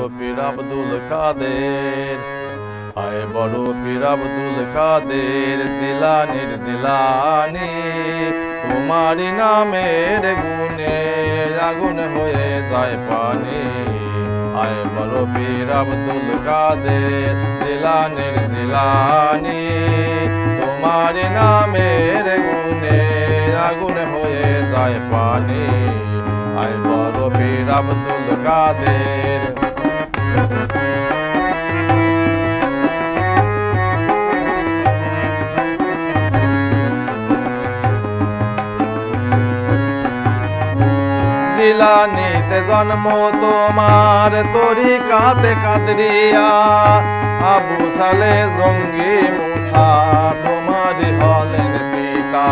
পীর আব্দুল কাদের, আয় বড় পীর আব্দুল কাদের জিলানির জিলানি। তোমারি নামের গুণে আগুন হয়ে যায় পানি। আয় বড় পীর আব্দুল কাদের জিলানির জিলানি। তোমারি নামের গুণে আগুন হয়ে যায় পানি। আয় বড় পীর আব্দুল কাদের। জিলানিতে জন্ম তোমার তরিকাতে কাদরিয়া। আবু সালে জঙ্গি মুসা তোমারই হলেন পিতা।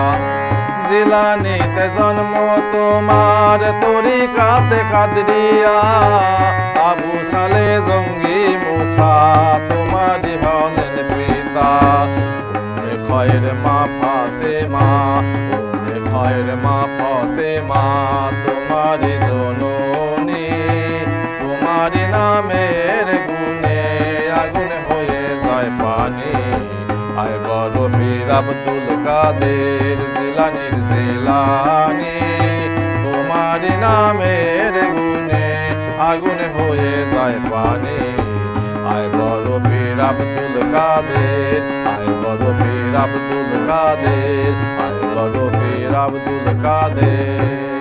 জিলানিতে জন্ম তোমার তরিকাতে কাদরিয়া। আবু সালে জঙ্গি মুসা তোমারই হলেন পিতা। খয়ের মা ফাতেমা, খয়ের মা ফাতেমা তোমারি জননী। তোমারি নামের গুণে আগুন হয়ে যায় পানি। আয় বড় পীর আব্দুল কাদের জিলানির জিলানি। তোমারি নামের গুণে আগুন হয়ে যায় পানি। আয় বড় পীর আব্দুল কাদের, আয় বড় পীর আব্দুল কাদের, আয় বড় পীর আব্দুল কাদের।